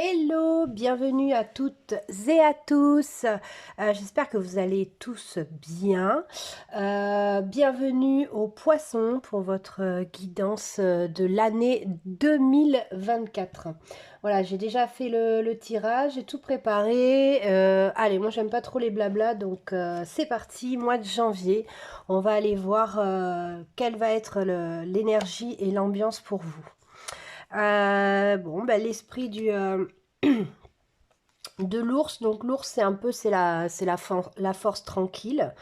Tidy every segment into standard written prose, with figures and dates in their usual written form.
Hello, bienvenue à toutes et à tous. J'espère que vous allez tous bien. Bienvenue aux poissons pour votre guidance de l'année 2024. Voilà, j'ai déjà fait le tirage, j'ai tout préparé. Allez, moi j'aime pas trop les blablas, donc c'est parti, mois de janvier. On va aller voir quelle va être l'énergie et l'ambiance pour vous. Bon, bah, l'esprit de l'ours. Donc l'ours, c'est un peu, la force tranquille.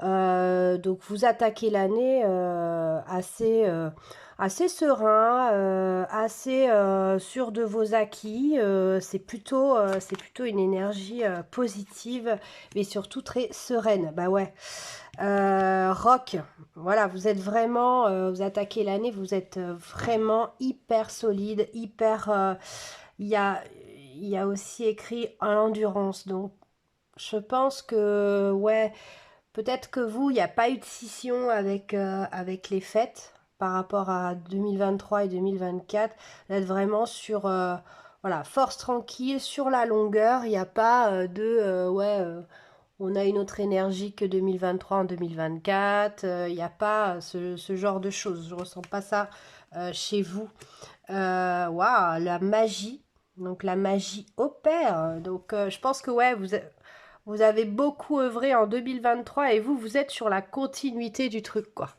Donc vous attaquez l'année assez serein, assez sûr de vos acquis. C'est plutôt une énergie positive, mais surtout très sereine. Bah ouais. Rock, voilà, vous êtes vraiment, vous attaquez l'année, vous êtes vraiment hyper solide, il y a, il y a aussi écrit en endurance, donc je pense que, ouais, peut-être que vous, il n'y a pas eu de scission avec les fêtes par rapport à 2023 et 2024, vous êtes vraiment sur, voilà, force tranquille, sur la longueur, il n'y a pas on a une autre énergie que 2023 en 2024. Il n'y a pas ce genre de choses. Je ne ressens pas ça chez vous. Waouh, la magie. Donc la magie opère. Donc je pense que ouais, vous avez beaucoup œuvré en 2023 et vous êtes sur la continuité du truc, quoi.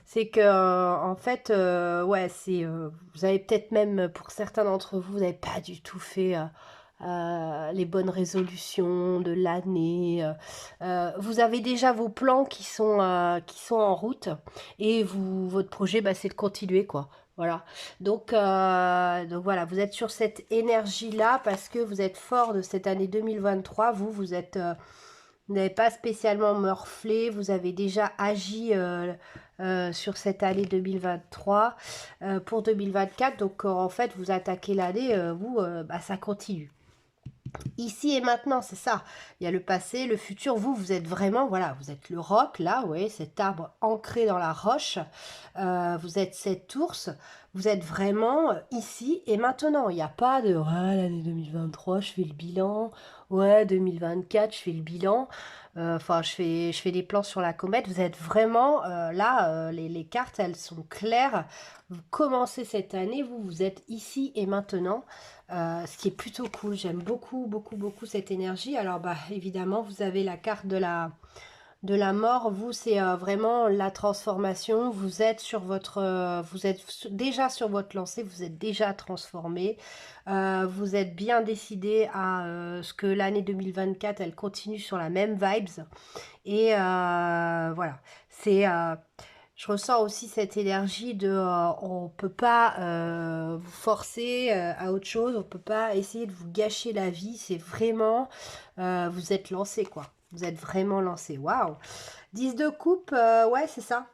C'est que en fait, ouais, vous avez peut-être même, pour certains d'entre vous, vous n'avez pas du tout fait les bonnes résolutions de l'année. Vous avez déjà vos plans qui sont en route et votre projet, bah, c'est de continuer, quoi. Voilà. Donc voilà, vous êtes sur cette énergie-là parce que vous êtes fort de cette année 2023. Vous n'avez pas spécialement morflé, vous avez déjà agi sur cette année 2023 pour 2024. Donc en fait, vous attaquez l'année, bah, ça continue. Ici et maintenant, c'est ça. Il y a le passé, le futur. Vous êtes vraiment, voilà, vous êtes le roc, là, oui, cet arbre ancré dans la roche. Vous êtes cet ours. Vous êtes vraiment ici et maintenant. Il n'y a pas de, ouais, l'année 2023, je fais le bilan. Ouais, 2024, je fais le bilan. Enfin, je fais des plans sur la comète. Vous êtes vraiment, là, les cartes, elles sont claires. Vous commencez cette année, vous êtes ici et maintenant. Ce qui est plutôt cool. J'aime beaucoup, beaucoup, beaucoup cette énergie. Alors, bah, évidemment, vous avez la carte de la mort. Vous, c'est vraiment la transformation. Vous êtes déjà sur votre lancée. Vous êtes déjà transformé. Vous êtes bien décidé à ce que l'année 2024, elle continue sur la même vibes. Et voilà. Je ressens aussi cette énergie de on peut pas vous forcer à autre chose, on peut pas essayer de vous gâcher la vie, c'est vraiment vous êtes lancé, quoi. Vous êtes vraiment lancé. Waouh. 10 de coupe, ouais, c'est ça.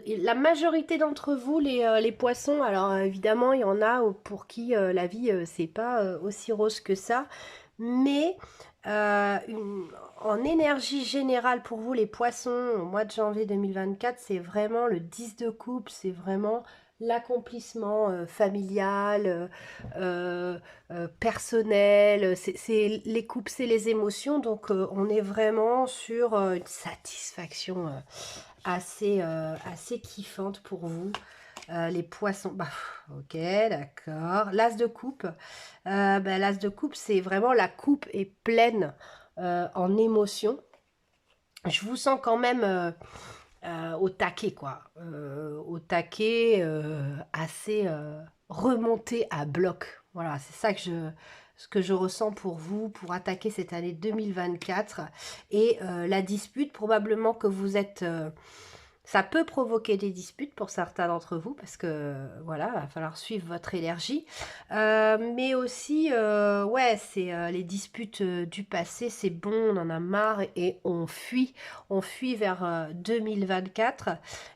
La majorité d'entre vous, les poissons, alors évidemment, il y en a pour qui la vie, c'est pas aussi rose que ça, mais en énergie générale pour vous, les poissons, au mois de janvier 2024, c'est vraiment le 10 de coupe, c'est vraiment l'accomplissement familial, personnel, les coupes, c'est les émotions, donc on est vraiment sur une satisfaction assez kiffante pour vous. Les poissons, bah, ok, d'accord. L'as de coupe, bah, l'as de coupe, c'est vraiment la coupe est pleine en émotion. Je vous sens quand même au taquet, quoi. Au taquet, assez remonté à bloc. Voilà, c'est ça ce que je ressens pour vous, pour attaquer cette année 2024. Et la dispute, probablement que vous êtes... ça peut provoquer des disputes pour certains d'entre vous parce que voilà, il va falloir suivre votre énergie. Mais aussi, ouais, c'est les disputes du passé, c'est bon, on en a marre et on fuit vers 2024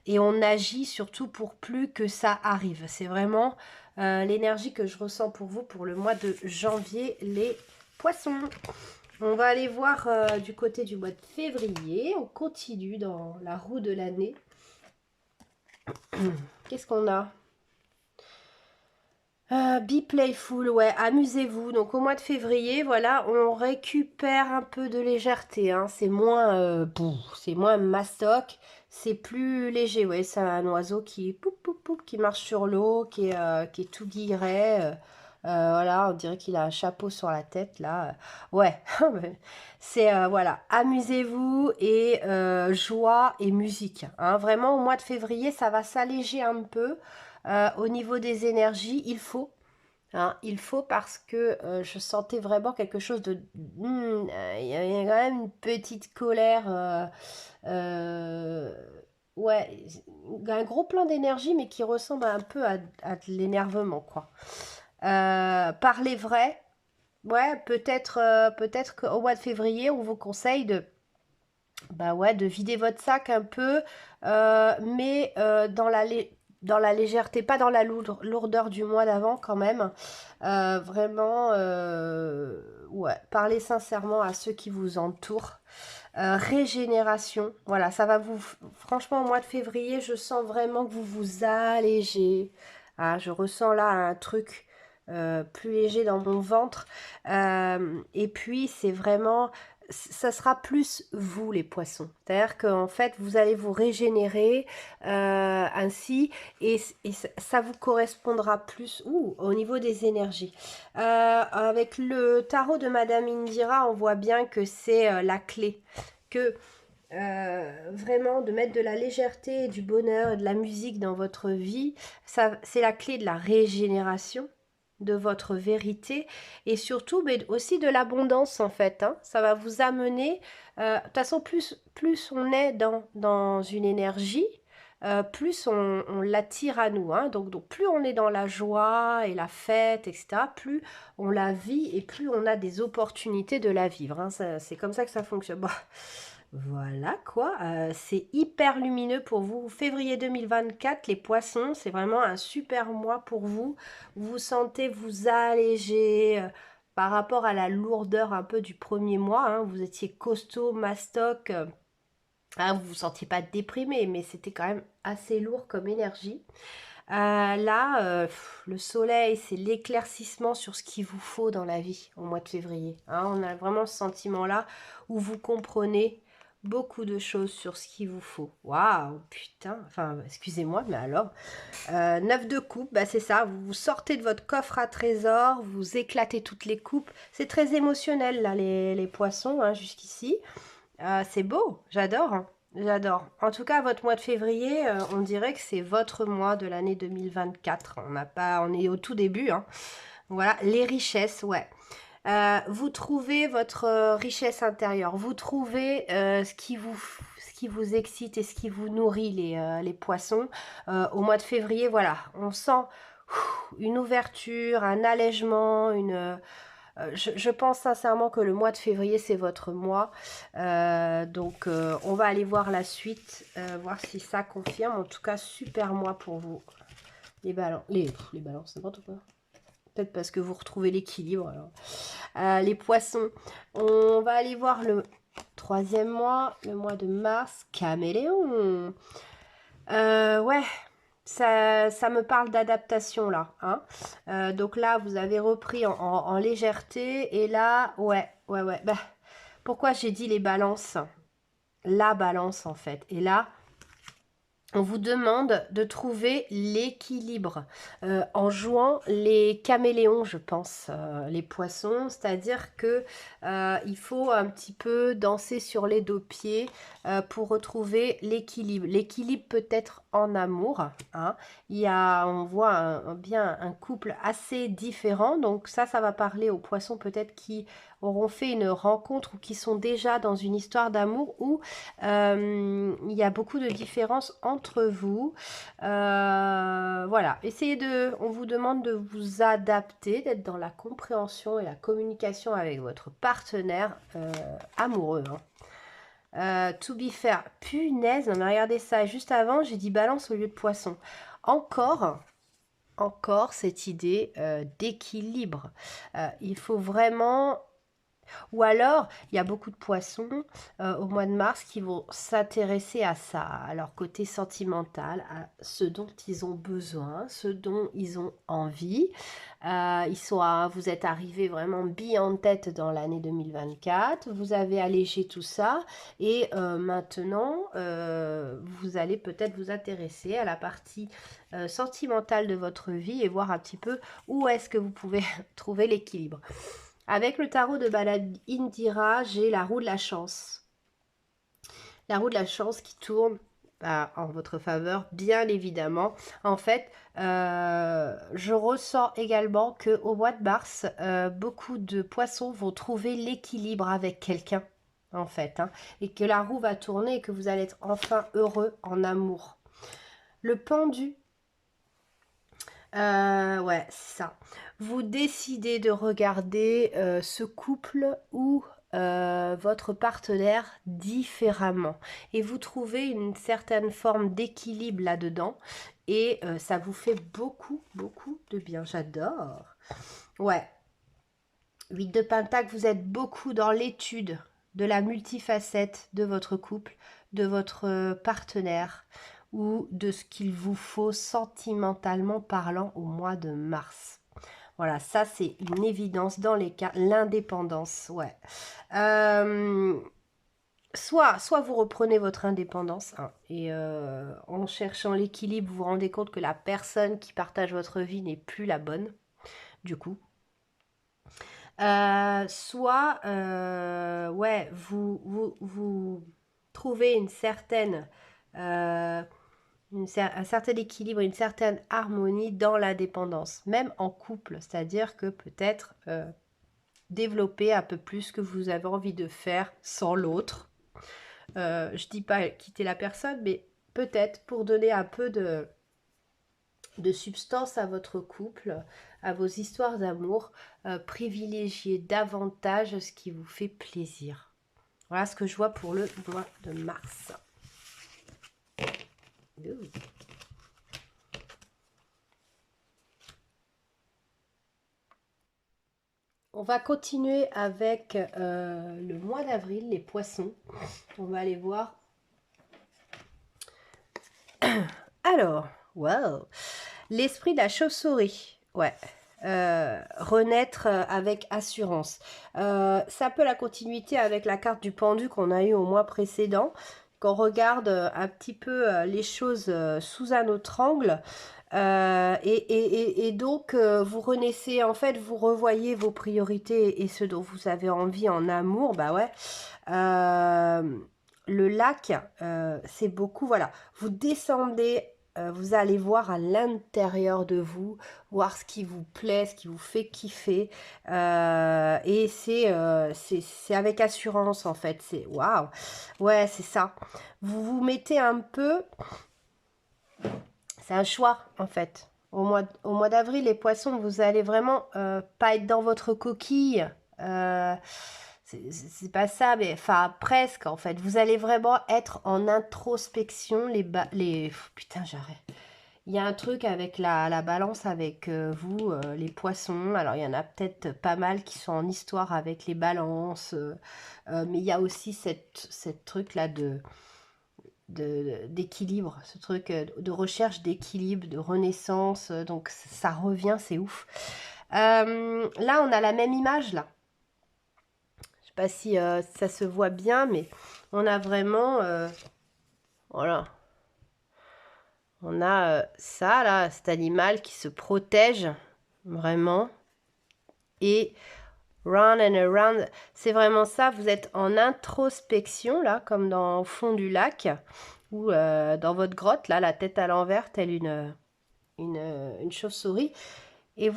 et on agit surtout pour plus que ça arrive. C'est vraiment l'énergie que je ressens pour vous pour le mois de janvier, les poissons. On va aller voir du côté du mois de février. On continue dans la roue de l'année. Qu'est-ce qu'on a? Be playful, ouais, amusez-vous. Donc au mois de février, voilà, on récupère un peu de légèreté, hein. C'est moins mastoc, c'est plus léger, ouais. C'est un oiseau qui poup, poup, poup, qui marche sur l'eau, qui est tout guilleret. Voilà, on dirait qu'il a un chapeau sur la tête là. Ouais, c'est voilà, amusez-vous et joie et musique, hein. Vraiment, au mois de février, ça va s'alléger un peu. Au niveau des énergies, il faut, hein, il faut parce que je sentais vraiment quelque chose de... Il y a quand même une petite colère. Euh, ouais, un gros plan d'énergie, mais qui ressemble un peu à de l'énervement, quoi. Parlez vrai. Ouais, peut-être qu'au mois de février, on vous conseille de, bah ouais, de vider votre sac un peu, mais dans la légèreté, pas dans la lourdeur du mois d'avant quand même. Vraiment, ouais, parlez sincèrement à ceux qui vous entourent. Régénération, voilà, ça va vous... Franchement, au mois de février, je sens vraiment que vous vous allégez. Ah, je ressens là un truc plus léger dans mon ventre. Et puis, c'est vraiment ça sera plus vous les poissons. C'est-à-dire qu'en fait, vous allez vous régénérer ainsi et ça vous correspondra plus au niveau des énergies. Avec le tarot de Madame Indira, on voit bien que c'est la clé. Que vraiment de mettre de la légèreté, du bonheur et de la musique dans votre vie, ça, c'est la clé de la régénération de votre vérité et surtout mais aussi de l'abondance en fait, hein. Ça va vous amener de toute façon plus on est dans une énergie, plus on l'attire à nous, hein. Donc plus on est dans la joie et la fête, etc., plus on la vit et plus on a des opportunités de la vivre, hein. C'est comme ça que ça fonctionne. Bon, voilà quoi, c'est hyper lumineux pour vous. Février 2024, les poissons, c'est vraiment un super mois pour vous. Vous vous sentez vous alléger par rapport à la lourdeur un peu du premier mois, hein. Vous étiez costaud, mastoc, hein, vous vous sentiez pas déprimé, mais c'était quand même assez lourd comme énergie. Là, le soleil, c'est l'éclaircissement sur ce qu'il vous faut dans la vie au mois de février, hein. On a vraiment ce sentiment-là où vous comprenez beaucoup de choses sur ce qu'il vous faut. Waouh, putain, enfin, excusez-moi, mais alors, 9 de coupe, bah c'est ça, vous sortez de votre coffre à trésors, vous éclatez toutes les coupes. C'est très émotionnel, là, les poissons, hein, jusqu'ici. C'est beau, j'adore, hein. J'adore. En tout cas, votre mois de février, on dirait que c'est votre mois de l'année 2024. On est au tout début, hein. Voilà, les richesses, ouais. Vous trouvez votre richesse intérieure. Vous trouvez ce qui vous excite et ce qui vous nourrit, les poissons. Au mois de février, voilà, on sent une ouverture, un allègement, je pense sincèrement que le mois de février, c'est votre mois. Donc, on va aller voir la suite, voir si ça confirme. En tout cas, super mois pour vous. Les balances, les balances, n'importe quoi. Peut-être parce que vous retrouvez l'équilibre. Les poissons, on va aller voir le troisième mois, le mois de mars. Caméléon. Ouais, ça me parle d'adaptation là, hein. Donc là, vous avez repris en légèreté. Et là, ouais. Bah, pourquoi j'ai dit les balances? La balance en fait. Et là, on vous demande de trouver l'équilibre en jouant les caméléons, je pense, les poissons. C'est-à-dire que il faut un petit peu danser sur les deux pieds pour retrouver l'équilibre. L'équilibre peut être en amour, hein. On voit bien un couple assez différent. Donc ça va parler aux poissons peut-être qui auront fait une rencontre ou qui sont déjà dans une histoire d'amour où il y a beaucoup de différences entre vous. Voilà, on vous demande de vous adapter, d'être dans la compréhension et la communication avec votre partenaire amoureux, hein. To be fair, punaise, non mais regardez ça, juste avant j'ai dit balance au lieu de poisson. Encore cette idée d'équilibre. Il faut vraiment Ou alors, il y a beaucoup de poissons au mois de mars qui vont s'intéresser à ça, à leur côté sentimental, à ce dont ils ont besoin, ce dont ils ont envie. Vous êtes arrivé vraiment bien en tête dans l'année 2024, vous avez allégé tout ça et maintenant, vous allez peut-être vous intéresser à la partie sentimentale de votre vie et voir un petit peu où est-ce que vous pouvez trouver l'équilibre. Avec le tarot de Balad Indira, j'ai la roue de la chance. La roue de la chance qui tourne en votre faveur, bien évidemment. En fait, je ressens également qu'au mois de mars, beaucoup de poissons vont trouver l'équilibre avec quelqu'un, en fait. Hein, et que la roue va tourner et que vous allez être enfin heureux en amour. Le pendu, ouais, c'est ça. Vous décidez de regarder ce couple ou votre partenaire différemment. Et vous trouvez une certaine forme d'équilibre là-dedans. Et ça vous fait beaucoup, beaucoup de bien. J'adore. Ouais. 8 de Pentacle, vous êtes beaucoup dans l'étude de la multifacette de votre couple, de votre partenaire ou de ce qu'il vous faut sentimentalement parlant au mois de mars. Voilà, ça c'est une évidence dans les cas. L'indépendance, ouais. Soit vous reprenez votre indépendance hein, et en cherchant l'équilibre, vous vous rendez compte que la personne qui partage votre vie n'est plus la bonne, du coup. Soit, ouais, vous trouvez une certaine, un certain équilibre, une certaine harmonie dans la dépendance, même en couple. C'est-à-dire que peut-être développer un peu plus ce que vous avez envie de faire sans l'autre. Je dis pas quitter la personne, mais peut-être pour donner un peu de substance à votre couple, à vos histoires d'amour, privilégiez davantage ce qui vous fait plaisir. Voilà ce que je vois pour le mois de mars. Ouh. On va continuer avec le mois d'avril, les poissons. On va aller voir. Alors, wow, l'esprit de la chauve-souris. Ouais. Renaître avec assurance. C'est un peu la continuité avec la carte du pendu qu'on a eu au mois précédent. Qu'on regarde un petit peu les choses sous un autre angle. Et donc, vous renaissez, en fait, vous revoyez vos priorités et ce dont vous avez envie en amour. Bah ouais. Le lac, c'est beaucoup, voilà. Vous descendez, vous allez voir à l'intérieur de vous, voir ce qui vous plaît, ce qui vous fait kiffer. Et c'est avec assurance, en fait. C'est waouh. Ouais, c'est ça. Vous vous mettez un peu... C'est un choix, en fait. Au mois d'avril, les poissons, vous allez vraiment pas être dans votre coquille. C'est pas ça, mais enfin presque, en fait. Vous allez vraiment être en introspection. Putain, j'arrête. Il y a un truc avec la balance avec vous, les poissons. Alors, il y en a peut-être pas mal qui sont en histoire avec les balances. Mais il y a aussi cette truc-là d'équilibre, ce truc de recherche d'équilibre, de renaissance, donc ça revient, c'est ouf. Là, on a la même image, là. Je sais pas si ça se voit bien, mais on a vraiment... voilà. On a ça, là, cet animal qui se protège, vraiment. Et round and around, c'est vraiment ça, vous êtes en introspection, là, comme au fond du lac, ou dans votre grotte, là, la tête à l'envers, telle une chauve-souris, et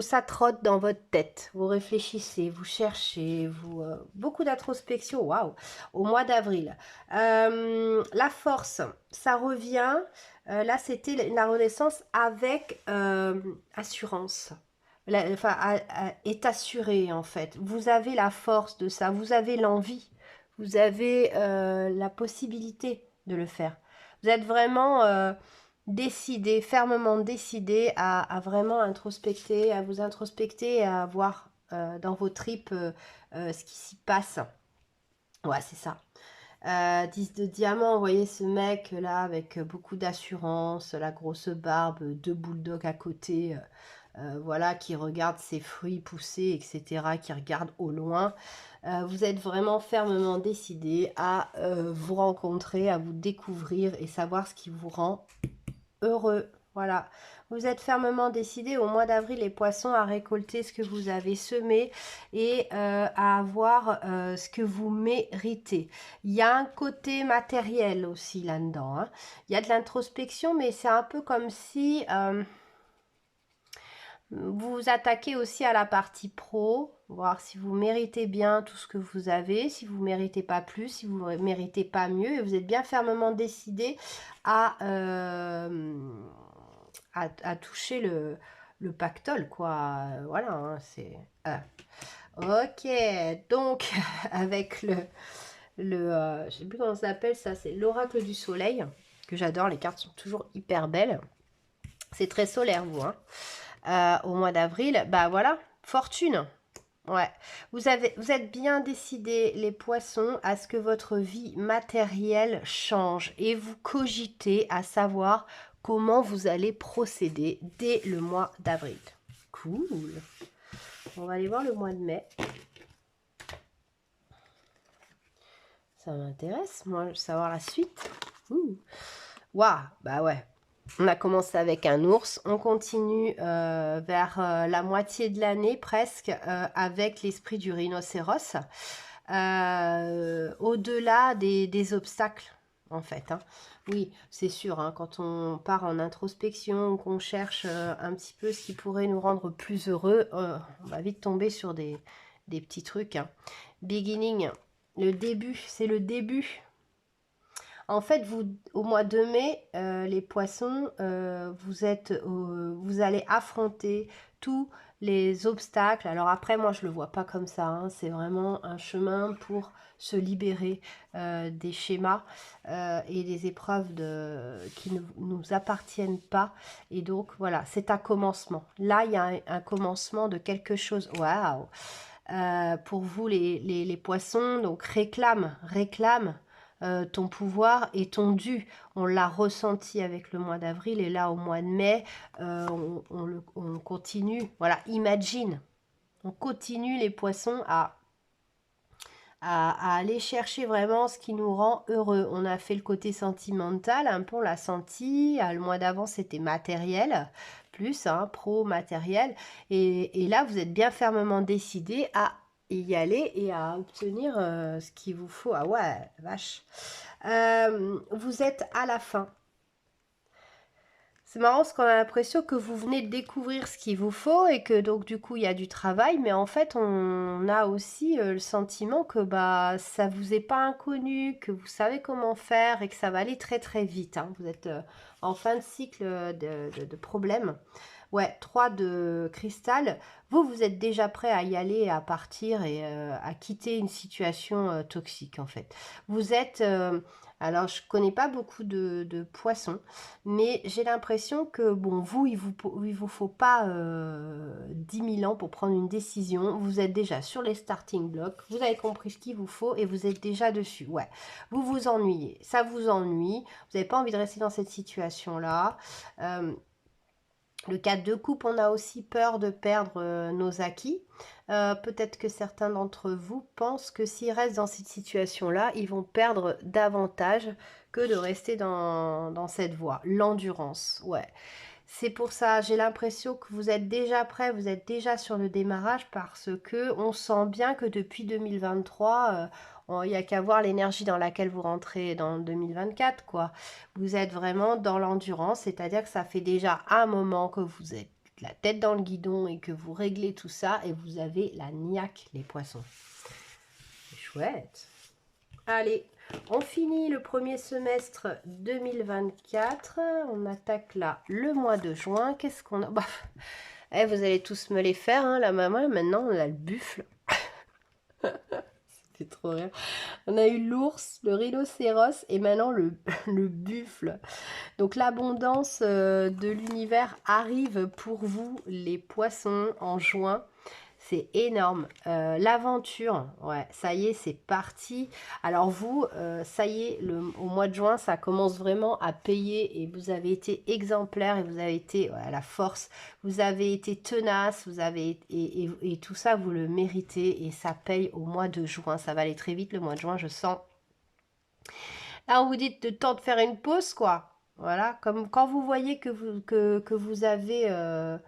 ça trotte dans votre tête, vous réfléchissez, vous cherchez, beaucoup d'introspection, waouh, au mois d'avril. La force, ça revient, là c'était la renaissance avec assurance. Est assuré en fait. Vous avez la force de ça, vous avez l'envie, vous avez la possibilité de le faire. Vous êtes vraiment décidé, fermement décidé à vraiment introspecter, à vous introspecter et à avoir dans vos tripes ce qui s'y passe. Ouais, c'est ça. 10 de diamant, vous voyez ce mec là avec beaucoup d'assurance, la grosse barbe, deux bulldogs à côté, voilà, qui regarde ses fruits pousser, etc., qui regarde au loin. Vous êtes vraiment fermement décidé à vous rencontrer, à vous découvrir et savoir ce qui vous rend heureux. Voilà, vous êtes fermement décidé au mois d'avril les poissons à récolter ce que vous avez semé et à avoir ce que vous méritez. Il y a un côté matériel aussi là-dedans, hein. Il y a de l'introspection, mais c'est un peu comme si vous vous attaquez aussi à la partie pro, voir si vous méritez bien tout ce que vous avez, si vous ne méritez pas plus, si vous ne méritez pas mieux, et vous êtes bien fermement décidé à toucher le pactole, quoi. Voilà, hein, c'est... Ok, donc avec je sais plus comment ça s'appelle, ça, c'est l'oracle du soleil, que j'adore, les cartes sont toujours hyper belles. C'est très solaire, vous, hein. Au mois d'avril, bah voilà, fortune. Ouais, vous êtes bien décidés, les poissons, à ce que votre vie matérielle change et vous cogitez à savoir comment vous allez procéder dès le mois d'avril. Cool. On va aller voir le mois de mai. Ça m'intéresse, moi, de savoir la suite. Waouh, bah ouais. On a commencé avec un ours, on continue vers la moitié de l'année presque avec l'esprit du rhinocéros. Au-delà des obstacles, en fait, hein. Oui, c'est sûr, hein, quand on part en introspection, qu'on cherche un petit peu ce qui pourrait nous rendre plus heureux, on va vite tomber sur des petits trucs, hein. Beginning, le début, c'est le début. En fait, vous, au mois de mai, les poissons, vous allez affronter tous les obstacles. Alors après, moi, je ne le vois pas comme ça, hein. C'est vraiment un chemin pour se libérer des schémas et des épreuves qui ne nous appartiennent pas. Et donc, voilà, c'est un commencement. Là, il y a un commencement de quelque chose. Waouh! Pour vous, les poissons, donc réclame ton pouvoir et ton dû. On l'a ressenti avec le mois d'avril et là au mois de mai, on continue. Voilà, imagine, on continue les poissons à aller chercher vraiment ce qui nous rend heureux. On a fait le côté sentimental, un peu on l'a senti. Le mois d'avant c'était matériel, plus pro matériel. Et là vous êtes bien fermement décidé à y aller et à obtenir ce qu'il vous faut. Ah ouais, vache. Vous êtes à la fin. C'est marrant parce qu'on a l'impression que vous venez de découvrir ce qu'il vous faut et que donc du coup il y a du travail, mais en fait on a aussi le sentiment que bah ça vous est pas inconnu, que vous savez comment faire et que ça va aller très très vite, hein. Vous êtes en fin de cycle de problèmes. Ouais, 3 de cristal. Vous êtes déjà prêt à y aller, à partir et à quitter une situation toxique en fait. Vous êtes... alors, je connais pas beaucoup de poissons, mais j'ai l'impression que, bon, vous, il vous faut pas 10 000 ans pour prendre une décision. Vous êtes déjà sur les starting blocks, vous avez compris ce qu'il vous faut et vous êtes déjà dessus. Ouais, vous vous ennuyez, ça vous ennuie, vous n'avez pas envie de rester dans cette situation-là. Le 4 de coupe, on a aussi peur de perdre nos acquis. Peut-être que certains d'entre vous pensent que s'ils restent dans cette situation-là, ils vont perdre davantage que de rester dans cette voie. L'endurance, ouais. C'est pour ça, j'ai l'impression que vous êtes déjà prêt, vous êtes déjà sur le démarrage parce que on sent bien que depuis 2023, il n'y a qu'à voir l'énergie dans laquelle vous rentrez dans 2024, quoi. Vous êtes vraiment dans l'endurance, c'est-à-dire que ça fait déjà un moment que vous êtes la tête dans le guidon et que vous réglez tout ça et vous avez la niaque, les poissons. C'est chouette. Allez, on finit le premier semestre 2024. On attaque là le mois de juin. Qu'est-ce qu'on a? Bah, vous allez tous me les faire, hein, la maman. Maintenant, on a le buffle. C'était trop rire. On a eu l'ours, le rhinocéros et maintenant le buffle. Donc l'abondance de l'univers arrive pour vous, les poissons, en juin. C'est énorme. L'aventure, ouais, ça y est, c'est parti. Alors vous, ça y est, au mois de juin, ça commence vraiment à payer et vous avez été exemplaire et vous avez été à la force. Vous avez été tenace, vous avez et tout ça, vous le méritez et ça paye au mois de juin. Ça va aller très vite le mois de juin, je sens. Là, on vous dit de temps de faire une pause, quoi. Voilà, comme quand vous voyez que vous avez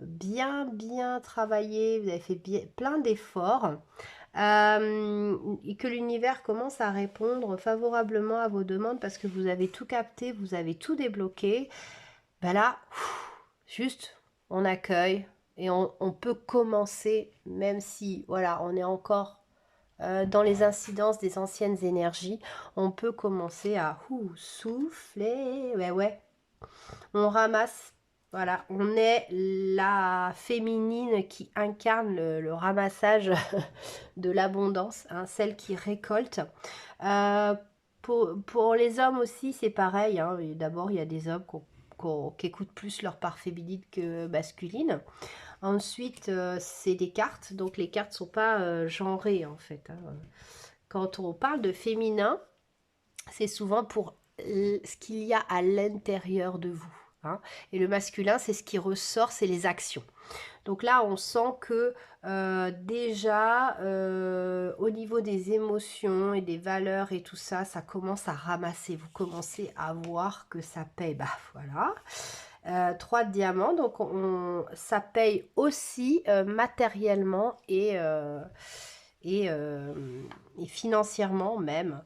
bien travaillé, vous avez fait plein d'efforts et que l'univers commence à répondre favorablement à vos demandes parce que vous avez tout capté, vous avez tout débloqué, ben là, juste, on accueille et on peut commencer, même si, voilà, on est encore dans les incidences des anciennes énergies, on peut commencer à souffler, ouais, on ramasse. Voilà, on est la féminine qui incarne le ramassage de l'abondance, hein, celle qui récolte. Euh, pour les hommes aussi, c'est pareil. Hein. D'abord, il y a des hommes qui écoutent plus leur part féminine que masculine. Ensuite, c'est des cartes. Donc, les cartes ne sont pas genrées, en fait. Hein. Quand on parle de féminin, c'est souvent pour ce qu'il y a à l'intérieur de vous. Hein. Et le masculin, c'est ce qui ressort, c'est les actions. Donc là, on sent que déjà, au niveau des émotions et des valeurs et tout ça, ça commence à ramasser. Vous commencez à voir que ça paye. Bah voilà. 3 de diamants, donc ça paye aussi matériellement et financièrement même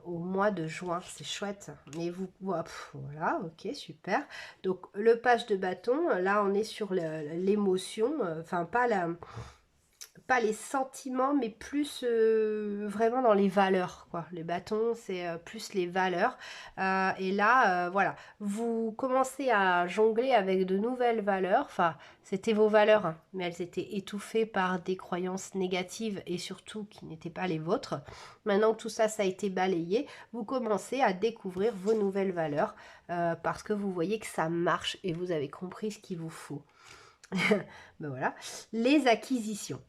au mois de juin. C'est chouette. Mais vous, voilà, ok, super. Donc le page de bâton, là on est sur l'émotion, enfin pas les sentiments, mais plus vraiment dans les valeurs, quoi. Les bâtons, c'est plus les valeurs. Et là, voilà, vous commencez à jongler avec de nouvelles valeurs. Enfin, c'était vos valeurs, hein, mais elles étaient étouffées par des croyances négatives et surtout qui n'étaient pas les vôtres. Maintenant que tout ça, ça a été balayé, vous commencez à découvrir vos nouvelles valeurs parce que vous voyez que ça marche et vous avez compris ce qu'il vous faut. Ben voilà, les acquisitions.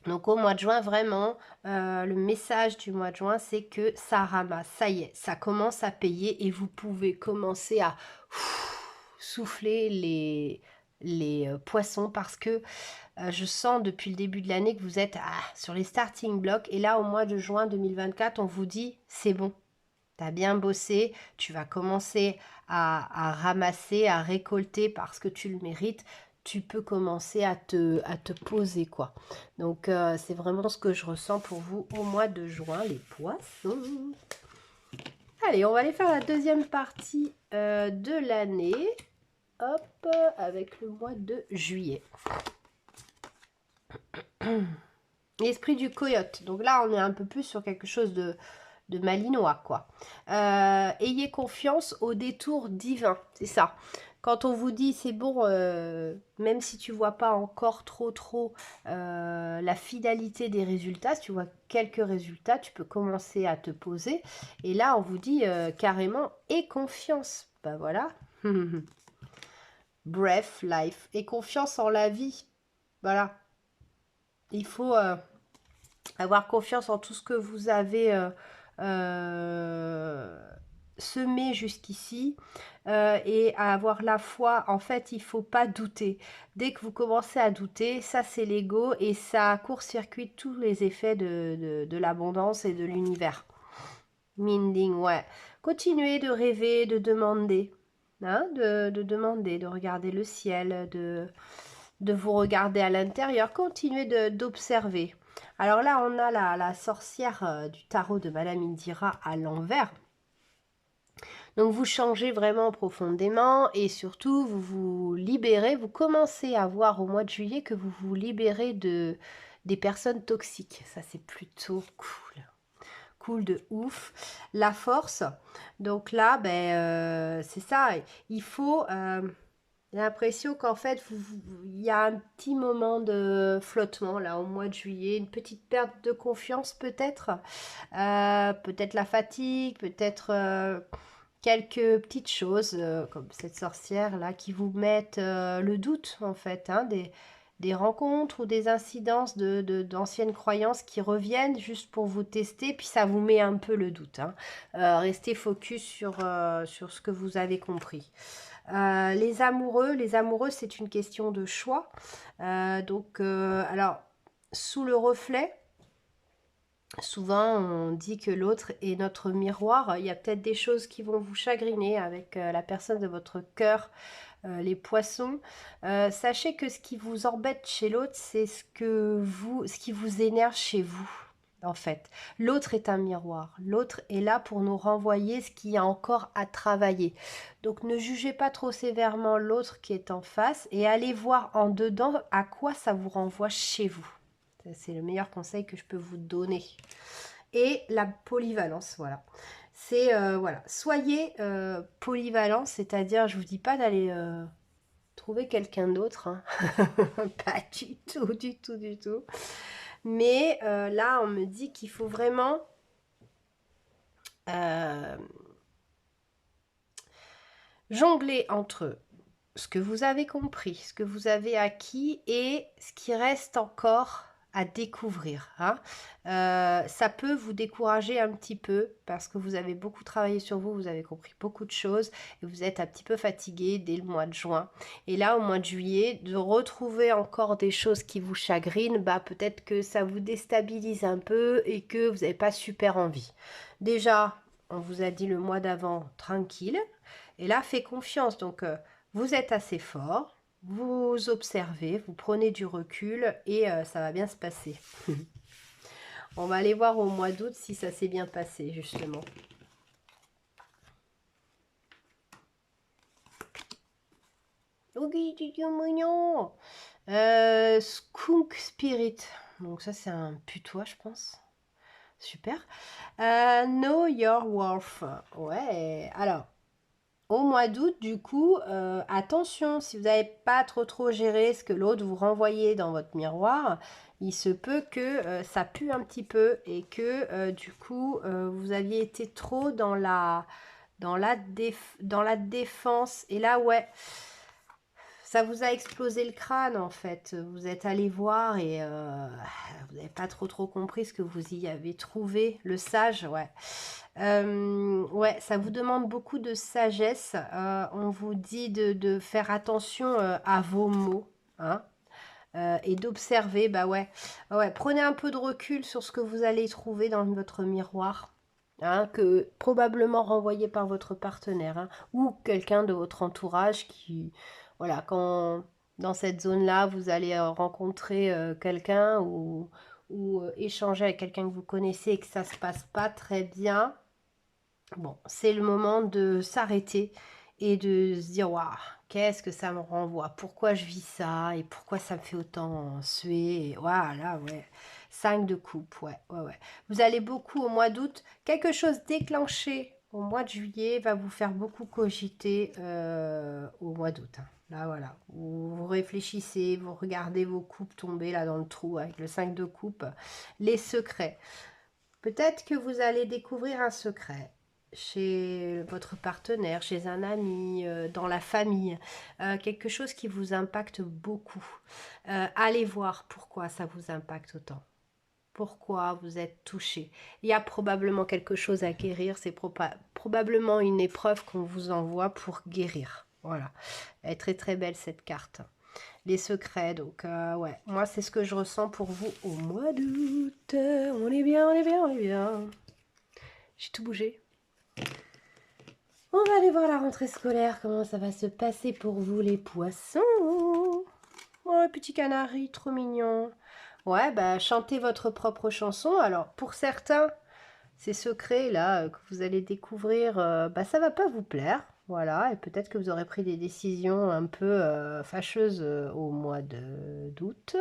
Donc au mois de juin, vraiment, le message du mois de juin, c'est que ça ramasse, ça y est, ça commence à payer et vous pouvez commencer à souffler les poissons parce que je sens depuis le début de l'année que vous êtes sur les starting blocks et là au mois de juin 2024, on vous dit c'est bon. Tu as bien bossé, tu vas commencer à ramasser, à récolter parce que tu le mérites. Tu peux commencer à te poser, quoi. Donc, c'est vraiment ce que je ressens pour vous au mois de juin, les poissons. Allez, on va aller faire la deuxième partie de l'année. Hop, avec le mois de juillet. L'esprit du coyote. Donc là, on est un peu plus sur quelque chose de malinois, quoi. Ayez confiance au détour divin, c'est ça. Quand on vous dit c'est bon, même si tu vois pas encore trop la finalité des résultats, si tu vois quelques résultats, tu peux commencer à te poser. Et là, on vous dit carrément aie confiance. Ben voilà. Bref, life. Aie confiance en la vie. Voilà. Il faut avoir confiance en tout ce que vous avez semé jusqu'ici et avoir la foi. En fait, il ne faut pas douter. Dès que vous commencez à douter, ça c'est l'ego et ça court-circuite tous les effets de l'abondance et de l'univers. Minding, ouais. Continuez de rêver, de demander. Hein, de demander, de regarder le ciel, de vous regarder à l'intérieur. Continuez d'observer. Alors là, on a la sorcière du tarot de Madame Indira à l'envers. Donc vous changez vraiment profondément et surtout vous vous libérez, vous commencez à voir au mois de juillet que vous vous libérez des personnes toxiques. Ça c'est plutôt cool. Cool de ouf. La force, donc là, c'est ça, il faut... J'ai l'impression qu'en fait, il y a un petit moment de flottement là au mois de juillet, une petite perte de confiance peut-être, peut-être la fatigue, peut-être quelques petites choses comme cette sorcière là qui vous mettent le doute en fait, hein, des rencontres ou des incidences d'anciennes croyances qui reviennent juste pour vous tester, puis ça vous met un peu le doute, hein. Restez focus sur ce que vous avez compris. Les amoureux, c'est une question de choix. Alors, sous le reflet, souvent on dit que l'autre est notre miroir. Il y a peut-être des choses qui vont vous chagriner avec la personne de votre cœur, les poissons. Sachez que ce qui vous embête chez l'autre, c'est ce qui vous énerve chez vous. En fait, l'autre est un miroir. L'autre est là pour nous renvoyer ce qu'il y a encore à travailler. Donc ne jugez pas trop sévèrement l'autre qui est en face et allez voir en dedans à quoi ça vous renvoie chez vous. C'est le meilleur conseil que je peux vous donner. Et la polyvalence, voilà. C'est, voilà, soyez polyvalent, c'est-à-dire, je vous dis pas d'aller trouver quelqu'un d'autre, hein. Pas du tout, du tout, du tout. Mais là, on me dit qu'il faut vraiment jongler entre ce que vous avez compris, ce que vous avez acquis et ce qui reste encore à découvrir, hein. Ça peut vous décourager un petit peu parce que vous avez beaucoup travaillé sur vous, vous avez compris beaucoup de choses et vous êtes un petit peu fatigué dès le mois de juin. Et là, au mois de juillet, de retrouver encore des choses qui vous chagrinent, bah peut-être que ça vous déstabilise un peu et que vous n'avez pas super envie. Déjà, on vous a dit le mois d'avant, tranquille. Et là, faites confiance. Donc, vous êtes assez fort, vous observez, vous prenez du recul et ça va bien se passer. On va aller voir au mois d'août si ça s'est bien passé, justement. Ok, mignon. Skunk Spirit. Donc ça, c'est un putois, je pense. Super. Know Your Worth. Ouais, alors... Au mois d'août, du coup, attention, si vous n'avez pas trop géré ce que l'autre vous renvoyait dans votre miroir, il se peut que ça pue un petit peu et que du coup, vous aviez été trop dans la défense. Et là, ouais, ça vous a explosé le crâne en fait. Vous êtes allé voir et vous n'avez pas trop compris ce que vous y avez trouvé. Le sage, ouais. Ouais, ça vous demande beaucoup de sagesse. On vous dit de faire attention à vos mots, hein, et d'observer. Bah ouais, ouais, prenez un peu de recul sur ce que vous allez trouver dans votre miroir. Hein, que probablement renvoyé par votre partenaire, hein, ou quelqu'un de votre entourage qui, voilà, quand dans cette zone-là, vous allez rencontrer quelqu'un ou échanger avec quelqu'un que vous connaissez et que ça se passe pas très bien, bon, c'est le moment de s'arrêter et de se dire, waouh, qu'est-ce que ça me renvoie? Pourquoi je vis ça? Et pourquoi ça me fait autant suer? Et voilà, ouais. 5 de coupe, ouais, ouais, ouais. Vous allez beaucoup au mois d'août. Quelque chose déclenché au mois de juillet va vous faire beaucoup cogiter au mois d'août, hein. Là, voilà. Vous réfléchissez, vous regardez vos coupes tomber là dans le trou avec le 5 de coupe. Les secrets. Peut-être que vous allez découvrir un secret chez votre partenaire, chez un ami, dans la famille, quelque chose qui vous impacte beaucoup. Allez voir pourquoi ça vous impacte autant. Pourquoi vous êtes touché. Il y a probablement quelque chose à guérir, c'est probablement une épreuve qu'on vous envoie pour guérir. Voilà, elle est très très belle cette carte. Les secrets, donc ouais, moi c'est ce que je ressens pour vous au mois d'août. On est bien, on est bien, on est bien. J'ai tout bougé. On va aller voir la rentrée scolaire, comment ça va se passer pour vous les poissons. Oh, petit canari, trop mignon. Ouais, bah chantez votre propre chanson. Alors pour certains, ces secrets là que vous allez découvrir, bah ça va pas vous plaire. Voilà, et peut-être que vous aurez pris des décisions un peu fâcheuses au mois d'août.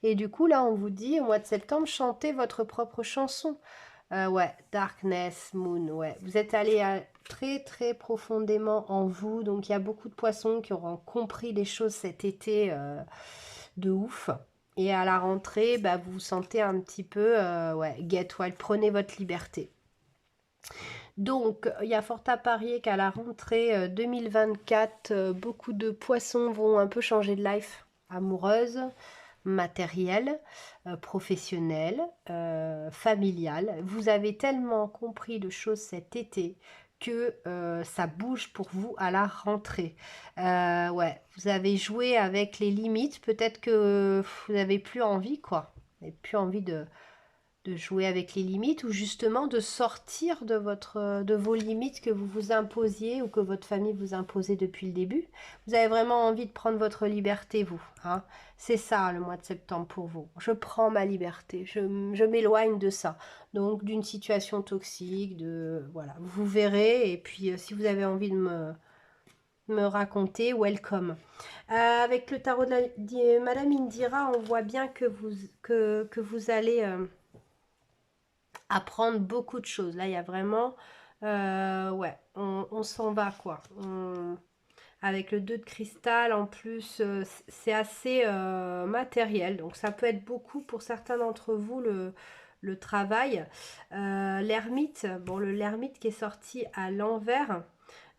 Et du coup, là, on vous dit, au mois de septembre, chantez votre propre chanson. Ouais, Darkness, Moon, ouais. Vous êtes allé très profondément en vous. Donc, il y a beaucoup de poissons qui auront compris les choses cet été de ouf. Et à la rentrée, bah, vous vous sentez un petit peu, ouais, get wild. Prenez votre liberté. Donc, il y a fort à parier qu'à la rentrée 2024, beaucoup de poissons vont un peu changer de life. amoureuse, matérielle, professionnelle, familiale. Vous avez tellement compris de choses cet été que ça bouge pour vous à la rentrée. Ouais, vous avez joué avec les limites. Peut-être que vous n'avez plus envie, quoi. Vous n'avez plus envie de jouer avec les limites ou justement de sortir de vos limites que vous vous imposiez ou que votre famille vous imposait depuis le début. Vous avez vraiment envie de prendre votre liberté, vous. Hein. C'est ça le mois de septembre pour vous. Je prends ma liberté, je m'éloigne de ça. Donc d'une situation toxique, voilà, vous verrez. Et puis si vous avez envie de me raconter, welcome. Avec le tarot de Madame Indira, on voit bien que vous allez apprendre beaucoup de choses. Là, il y a vraiment... ouais, on s'en va, quoi. Avec le 2 de cristal, en plus, c'est assez matériel. Donc, ça peut être beaucoup pour certains d'entre vous, le travail. L'ermite, bon, l'ermite qui est sorti à l'envers.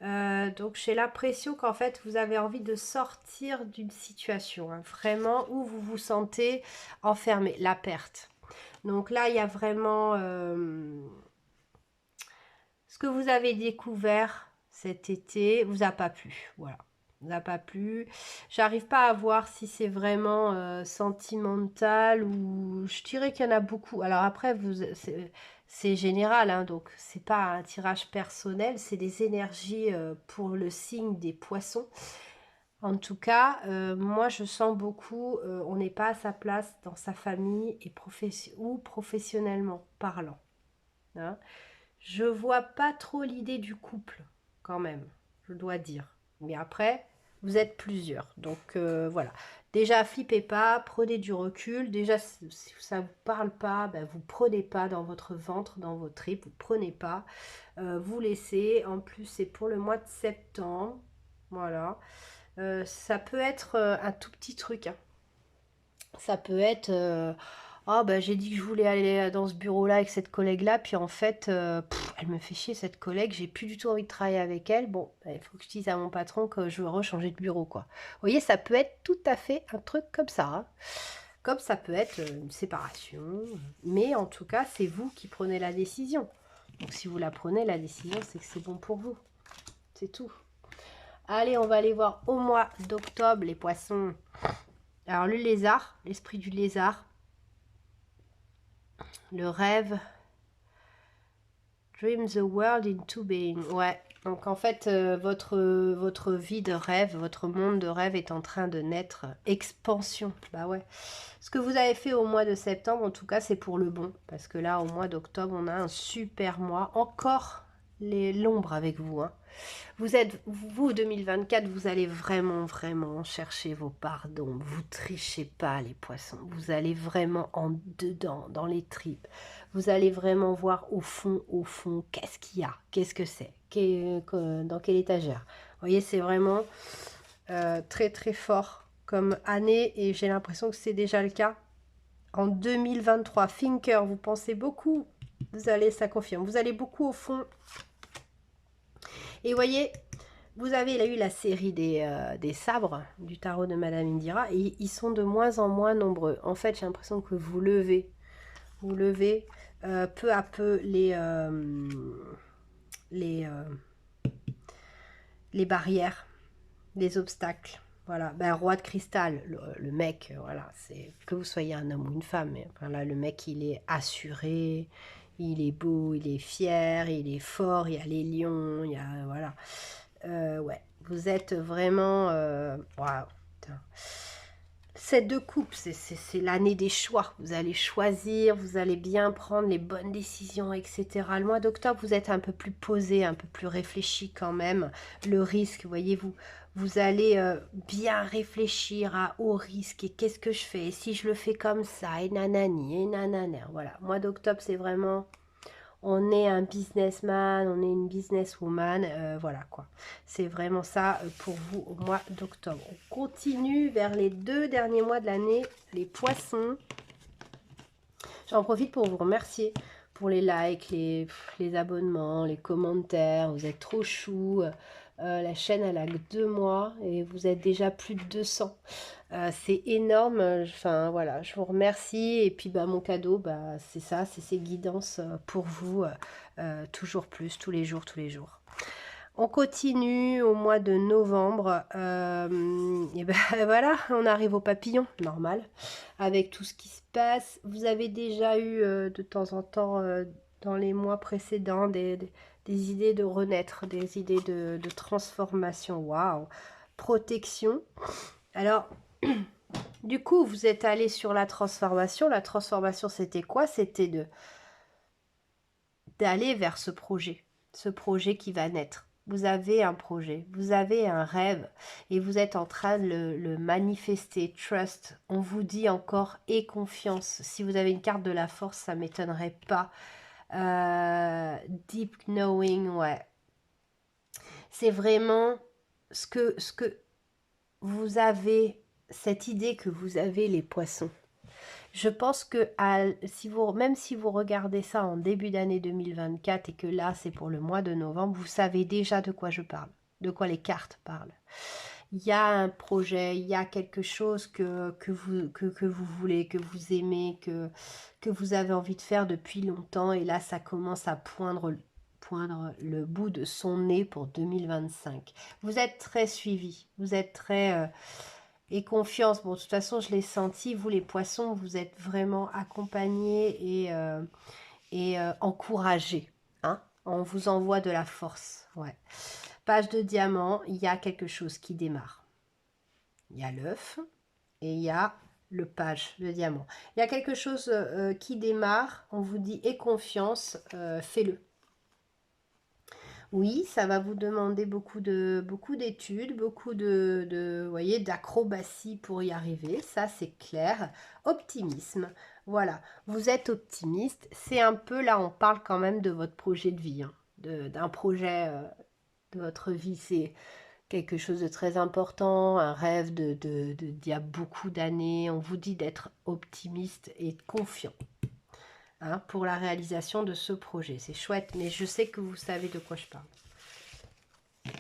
Donc, j'ai l'impression qu'en fait, vous avez envie de sortir d'une situation, hein, vraiment, où vous vous sentez enfermé. La perte. Donc là, il y a vraiment ce que vous avez découvert cet été, vous a pas plu. Voilà, vous a pas plu. J'arrive pas à voir si c'est vraiment sentimental ou je dirais qu'il y en a beaucoup. Alors après, c'est général, hein, donc c'est pas un tirage personnel, c'est des énergies pour le signe des poissons. En tout cas, moi je sens beaucoup, on n'est pas à sa place dans sa famille et ou professionnellement parlant. Hein. Je vois pas trop l'idée du couple, quand même, je dois dire. Mais après, vous êtes plusieurs, donc voilà. Déjà, flippez pas, prenez du recul. Déjà, si ça vous parle pas, ben, vous prenez pas dans votre ventre, dans vos tripes, vous prenez pas. Vous laissez. En plus, c'est pour le mois de septembre. Voilà. Ça peut être un tout petit truc. Hein. Ça peut être oh bah j'ai dit que je voulais aller dans ce bureau-là avec cette collègue-là, puis en fait, elle me fait chier cette collègue, j'ai plus du tout envie de travailler avec elle. Bon, bah, il faut que je dise à mon patron que je veux rechanger de bureau, quoi. Vous voyez, ça peut être tout à fait un truc comme ça. Hein. Comme ça peut être une séparation. Mais en tout cas, c'est vous qui prenez la décision. Donc si vous la prenez, la décision, c'est que c'est bon pour vous. C'est tout. Allez, on va aller voir au mois d'octobre les poissons. Alors le lézard, l'esprit du lézard, le rêve, dream the world into being. Ouais, donc en fait votre vie de rêve, votre monde de rêve est en train de naître. Expansion, bah ouais. Ce que vous avez fait au mois de septembre, en tout cas c'est pour le bon. Parce que là au mois d'octobre on a un super mois. Encore l'ombre avec vous. Hein. Vous 2024, vous allez vraiment, vraiment chercher vos pardons. Vous trichez pas les poissons. Vous allez vraiment en dedans, dans les tripes. Vous allez vraiment voir au fond, qu'est-ce qu'il y a, qu'est-ce que c'est, dans quelle étagère. Vous voyez, c'est vraiment très, très fort comme année et j'ai l'impression que c'est déjà le cas. En 2023, Thinker, vous pensez beaucoup, ça confirme, vous allez beaucoup au fond. Et voyez, vous avez eu la série des sabres du tarot de Madame Indira et ils sont de moins en moins nombreux. En fait, j'ai l'impression que vous levez peu à peu les barrières, les obstacles. Voilà, ben, roi de cristal, le mec, voilà, c'est que vous soyez un homme ou une femme. Mais, enfin, là, le mec, il est assuré, il est beau, il est fier, il est fort, il y a les lions, il y a, voilà. Ouais, vous êtes vraiment... Waouh, putain. 7 de coupe, c'est l'année des choix. Vous allez choisir, vous allez bien prendre les bonnes décisions, etc. Le mois d'octobre, vous êtes un peu plus posé, un peu plus réfléchi quand même. Le risque, voyez-vous, vous allez bien réfléchir au risque et qu'est-ce que je fais, et si je le fais comme ça, et nanani, et nanana. Voilà, mois d'octobre, c'est vraiment... On est un businessman, on est une businesswoman, voilà quoi. C'est vraiment ça pour vous au mois d'octobre. On continue vers les 2 derniers mois de l'année, les poissons. J'en profite pour vous remercier pour les likes, les abonnements, les commentaires. Vous êtes trop chou. La chaîne, elle a que 2 mois et vous êtes déjà plus de 200. C'est énorme. Enfin, voilà, je vous remercie. Et puis, bah, mon cadeau, bah, c'est ça, c'est ces guidances pour vous, toujours plus, tous les jours, tous les jours. On continue au mois de novembre. Et ben voilà, on arrive au papillon, normal. Avec tout ce qui se passe. Vous avez déjà eu de temps en temps, dans les mois précédents, des idées de renaître, des idées de transformation. Waouh! Protection. Alors, du coup, vous êtes allé sur la transformation. La transformation, c'était quoi? C'était d'aller vers ce projet qui va naître. Vous avez un projet, vous avez un rêve et vous êtes en train de le manifester. Trust, on vous dit encore et confiance. Si vous avez une carte de la force, ça ne m'étonnerait pas. Deep knowing, ouais. C'est vraiment ce que vous avez, cette idée que vous avez les poissons. Je pense que même si vous regardez ça en début d'année 2024 et que là c'est pour le mois de novembre, vous savez déjà de quoi je parle, de quoi les cartes parlent. Il y a un projet, il y a quelque chose que vous voulez, que vous aimez, que vous avez envie de faire depuis longtemps et là ça commence à poindre le bout de son nez pour 2025. Vous êtes très suivi, vous êtes très... et confiance. Bon, de toute façon, je l'ai senti, vous les poissons, vous êtes vraiment accompagnés et encouragés. Hein, on vous envoie de la force. Ouais. Page de diamant, il y a quelque chose qui démarre. Il y a l'œuf et il y a le page de diamant. Il y a quelque chose qui démarre, on vous dit aie confiance, fais-le. Oui, ça va vous demander beaucoup d'études, beaucoup voyez, d'acrobatie pour y arriver. Ça, c'est clair. Optimisme. Voilà, vous êtes optimiste. C'est un peu, là, on parle quand même de votre projet de vie, hein, d'un projet de votre vie. C'est quelque chose de très important, un rêve d'il y a beaucoup d'années. On vous dit d'être optimiste et confiant. Hein, pour la réalisation de ce projet. C'est chouette, mais je sais que vous savez de quoi je parle.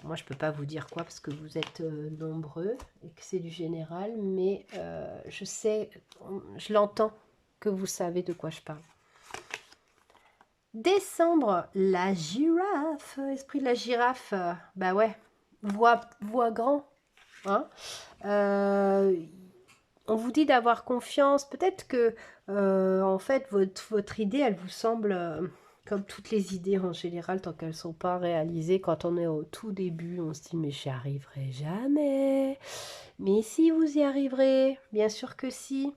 Moi, je ne peux pas vous dire quoi parce que vous êtes nombreux et que c'est du général, mais je sais, je l'entends que vous savez de quoi je parle. Décembre, la girafe, esprit de la girafe, bah ouais, voix grand, hein. On vous dit d'avoir confiance. Peut-être que, en fait, votre idée, elle vous semble, comme toutes les idées en général, tant qu'elles ne sont pas réalisées, quand on est au tout début, on se dit, mais j'y arriverai jamais. Mais si vous y arriverez, bien sûr que si.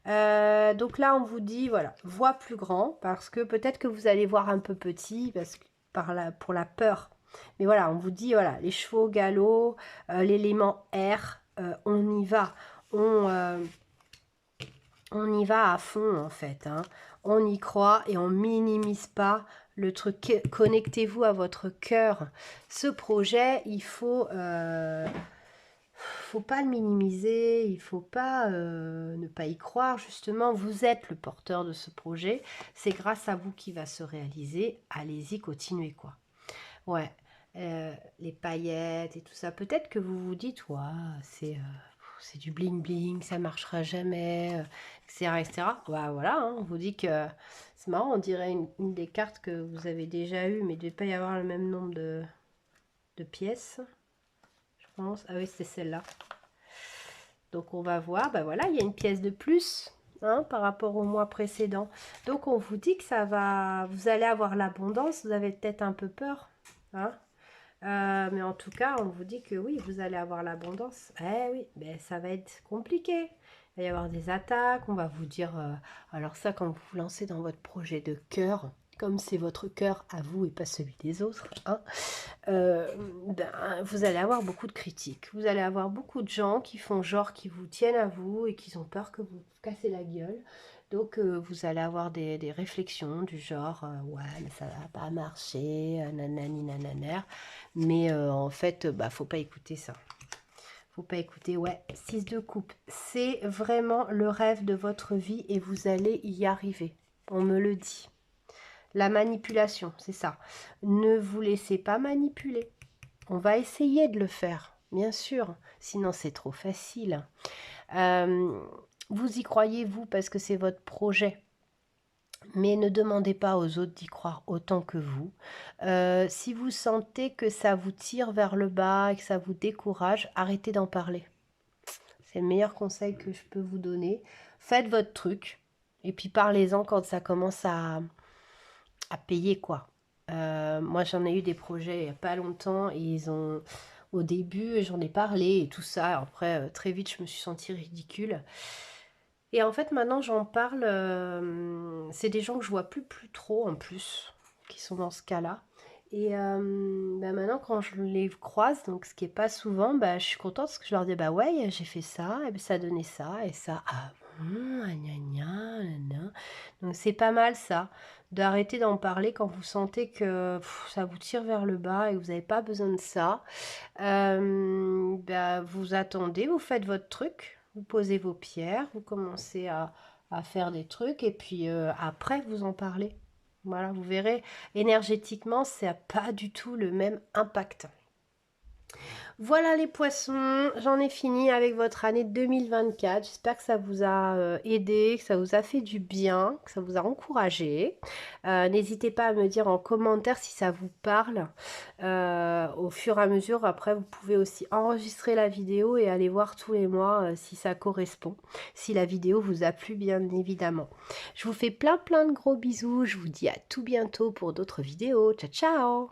Donc là, on vous dit, voilà, vois plus grand, parce que peut-être que vous allez voir un peu petit, parce que pour la peur. Mais voilà, on vous dit, voilà, les chevaux au galop, l'élément air, on y va. On y va à fond en fait, hein. On y croit et on minimise pas le truc. Connectez-vous à votre cœur. Ce projet, il faut pas le minimiser, il faut pas ne pas y croire. Justement, vous êtes le porteur de ce projet. C'est grâce à vous qu'il va se réaliser. Allez-y, continuez quoi. Ouais, les paillettes et tout ça. Peut-être que vous vous dites, ouais, c'est du bling bling, ça marchera jamais, etc., etc. Bah, voilà, hein, on vous dit que c'est marrant, on dirait une des cartes que vous avez déjà eues, mais il ne devait pas y avoir le même nombre de pièces, je pense. Ah oui, c'est celle-là. Donc on va voir, bah voilà, il y a une pièce de plus, hein, par rapport au mois précédent. Donc on vous dit que ça va, vous allez avoir l'abondance, vous avez peut-être un peu peur, hein. Mais en tout cas, on vous dit que oui, vous allez avoir l'abondance. Eh oui, mais ça va être compliqué. Il va y avoir des attaques, on va vous dire... alors ça, quand vous vous lancez dans votre projet de cœur, comme c'est votre cœur à vous et pas celui des autres, hein, vous allez avoir beaucoup de critiques. Vous allez avoir beaucoup de gens qui font genre, qui vous tiennent à vous et qui ont peur que vous cassez la gueule. Donc, vous allez avoir des réflexions du genre, ouais, mais ça va pas marcher, nanani nananer. Mais en fait, bah, faut pas écouter ça. Faut pas écouter, ouais, 6 de coupe. C'est vraiment le rêve de votre vie et vous allez y arriver. On me le dit. La manipulation, c'est ça. Ne vous laissez pas manipuler. On va essayer de le faire, bien sûr, sinon c'est trop facile. Vous y croyez, vous, parce que c'est votre projet. Mais ne demandez pas aux autres d'y croire autant que vous. Si vous sentez que ça vous tire vers le bas et que ça vous décourage, arrêtez d'en parler. C'est le meilleur conseil que je peux vous donner. Faites votre truc et puis parlez-en quand ça commence à payer, quoi. Moi, j'en ai eu des projets il n'y a pas longtemps et au début, j'en ai parlé et tout ça. Après, très vite, je me suis sentie ridicule. Et en fait, maintenant, j'en parle. C'est des gens que je vois plus trop en plus, qui sont dans ce cas-là. Et bah, maintenant, quand je les croise, donc ce qui est pas souvent, bah, je suis contente parce que je leur dis bah ouais, j'ai fait ça, et ben, ça a donné ça et ça. Ah bon, ah, gna gna, gna gna. Donc c'est pas mal ça, d'arrêter d'en parler quand vous sentez que ça vous tire vers le bas et que vous n'avez pas besoin de ça. Bah, vous attendez, vous faites votre truc, vous posez vos pierres, vous commencez à faire des trucs et puis après vous en parlez. Voilà, vous verrez, énergétiquement, ça n'a pas du tout le même impact. Voilà les poissons, j'en ai fini avec votre année 2024. J'espère que ça vous a aidé, que ça vous a fait du bien, que ça vous a encouragé. N'hésitez pas à me dire en commentaire si ça vous parle. Au fur et à mesure, après, vous pouvez aussi enregistrer la vidéo et aller voir tous les mois si ça correspond. Si la vidéo vous a plu, bien évidemment. Je vous fais plein de gros bisous. Je vous dis à tout bientôt pour d'autres vidéos. Ciao, ciao!